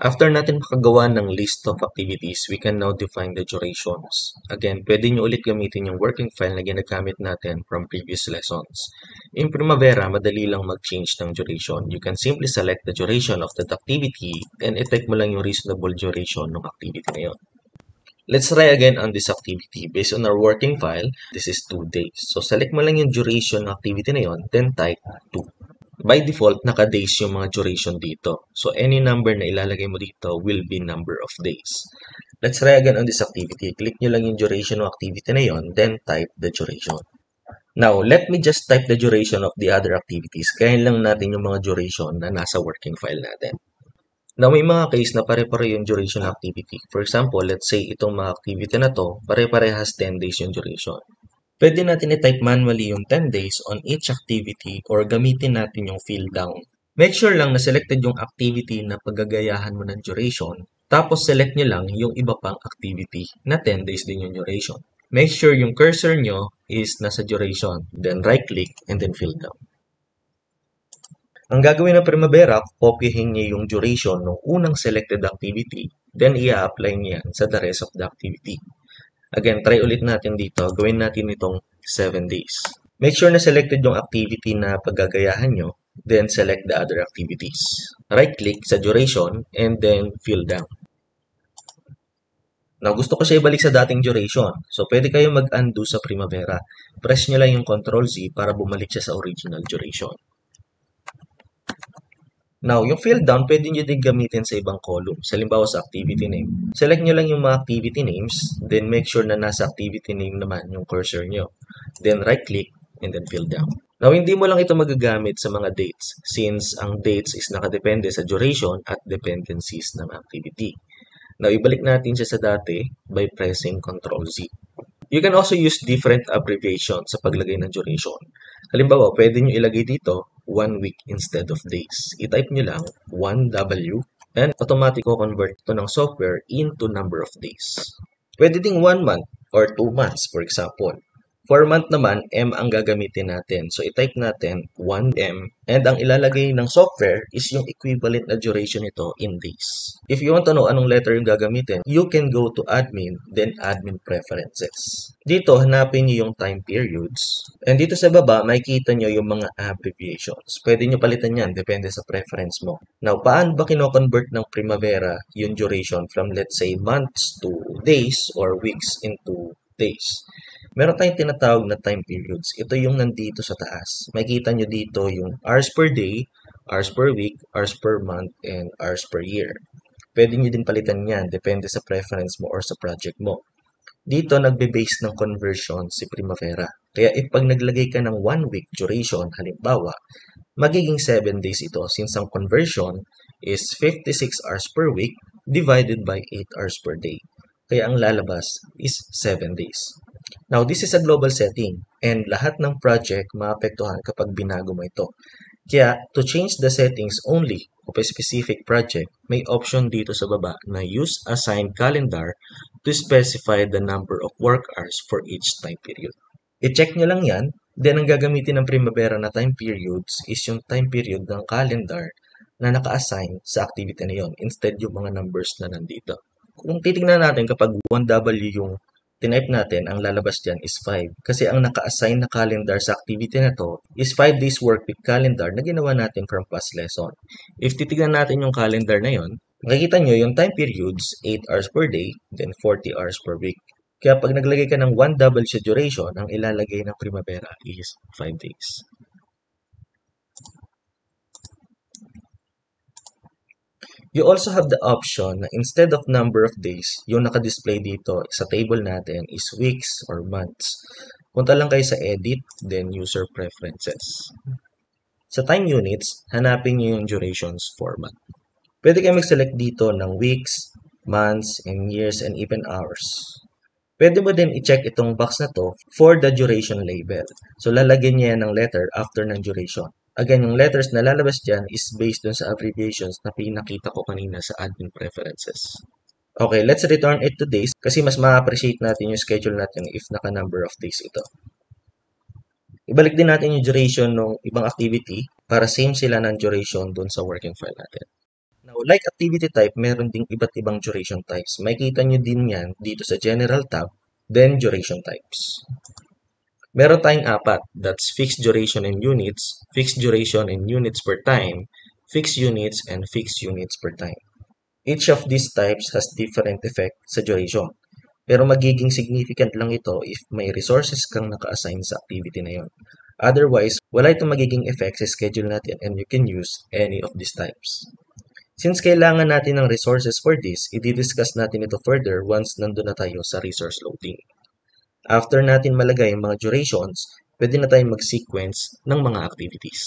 After natin makagawa ng list of activities, we can now define the durations. Again, pwede nyo ulit gamitin yung working file na ginagamit natin from previous lessons. In Primavera, madali lang mag-change ng duration. You can simply select the duration of that activity and i-type mo lang yung reasonable duration ng activity na yun. Let's try again on this activity. Based on our working file, this is 2 days. So, select mo lang yung duration ng activity na yun, then type 2. By default, naka-days yung mga duration dito. So, any number na ilalagay mo dito will be number of days. Let's try again on this activity. Click nyo lang yung duration ng activity na yun, then type the duration. Now, let me just type the duration of the other activities. Kaya lang natin yung mga duration na nasa working file natin. Now, may mga case na pare-pare yung duration ng activity. For example, let's say itong mga activity na to, pare-parehas 10 days yung duration. Pwede natin i-type manually yung 10 days on each activity or gamitin natin yung fill down. Make sure lang na selected yung activity na paggagayahan mo ng duration, tapos select nyo lang yung iba pang activity na 10 days din yung duration. Make sure yung cursor nyo is nasa duration, then right-click and then fill down. Ang gagawin ng Primavera, kopyahin niya yung duration ng unang selected activity, then i-apply niya sa the rest of the activity. Again, try ulit natin dito. Gawin natin itong 7 days. Make sure na selected yung activity na paggagayahan nyo, then select the other activities. Right-click sa duration, and then fill down. Now, gusto ko siya ibalik sa dating duration. So, pwede kayo mag-undo sa Primavera. Press nyo lang yung Ctrl-Z para bumalik siya sa original duration. Now, yung fill down, pwede nyo din gamitin sa ibang columns. Halimbawa sa activity name. Select nyo lang yung mga activity names, then make sure na nasa activity name naman yung cursor nyo. Then right-click, and then fill down. Now, hindi mo lang ito magagamit sa mga dates, since ang dates is nakadepende sa duration at dependencies ng activity. Now, ibalik natin siya sa dati by pressing Ctrl-Z. You can also use different abbreviations sa paglagay ng duration. Halimbawa, pwede nyo ilagay dito 1 week instead of days. I-type nyo lang 1W and automatic convert ito ng software into number of days. Pwede ding 1 month or 2 months, for example. For month naman, M ang gagamitin natin. So, i-type natin 1M and ang ilalagay ng software is yung equivalent na duration nito in days. If you want to know anong letter yung gagamitin, you can go to Admin, then Admin Preferences. Dito, hanapin nyo yung time periods. And dito sa baba, makikita nyo yung mga abbreviations. Pwede nyo palitan yan, depende sa preference mo. Now, paano ba kino-convert ng Primavera yung duration from, let's say, months to days or weeks into days? Meron tayong tinatawag na time periods. Ito yung nandito sa taas. Makikita nyo dito yung hours per day, hours per week, hours per month, and hours per year. Pwede nyo din palitan yan, depende sa preference mo or sa project mo. Dito, nagbe-base ng conversion si Primavera. Kaya if pag naglagay ka ng 1 week duration, halimbawa, magiging 7 days ito since ang conversion is 56 hours per week divided by 8 hours per day. Kaya ang lalabas is 7 days. Now, this is a global setting and lahat ng project maapektuhan kapag binago mo ito. Kaya, to change the settings only of a specific project, may option dito sa baba na use assigned calendar to specify the number of work hours for each time period. I-check nyo lang yan, then ang gagamitin ng Primavera na time periods is yung time period ng calendar na naka-assign sa activity na yon instead yung mga numbers na nandito. Kung titingnan natin kapag 1W yung tinype natin, ang lalabas dyan is 5. Kasi ang naka-assign na calendar sa activity na to is 5 days work week calendar na ginawa natin from past lesson. If titignan natin yung calendar na yon, makikita nyo yung time periods, 8 hours per day, then 40 hours per week. Kaya pag naglagay ka ng 1W sa duration, ang ilalagay ng Primavera is 5 days. You also have the option na instead of number of days, yung naka-display dito sa table natin is weeks or months. Punta lang kayo sa Edit, then User Preferences. Sa time units, hanapin nyo yung durations for month. Pwede kayo mag-select dito ng weeks, months, and years, and even hours. Pwede mo din i-check itong box na to for the duration label. So, lalagyan niya ng letter after ng duration. Again, yung letters na lalabas dyan is based dun sa abbreviations na pinakita ko kanina sa Admin Preferences. Okay, let's return it to days kasi mas ma-appreciate natin yung schedule natin if naka-number of days ito. Ibalik din natin yung duration ng ibang activity para same sila ng duration dun sa working file natin. Now, like activity type, meron ding iba't ibang duration types. Makikita nyo din yan dito sa General tab, then duration types. Meron tayong apat. That's fixed duration in units, fixed duration in units per time, fixed units, and fixed units per time. Each of these types has different effect sa duration. Pero magiging significant lang ito if may resources kang naka-assign sa activity na yon. Otherwise, wala itong magiging effect sa schedule natin and you can use any of these types. Since kailangan natin ng resources for this, i-discuss natin ito further once nandun na tayo sa resource loading. After natin malagay ang mga durations, pwede na tayong mag-sequence ng mga activities.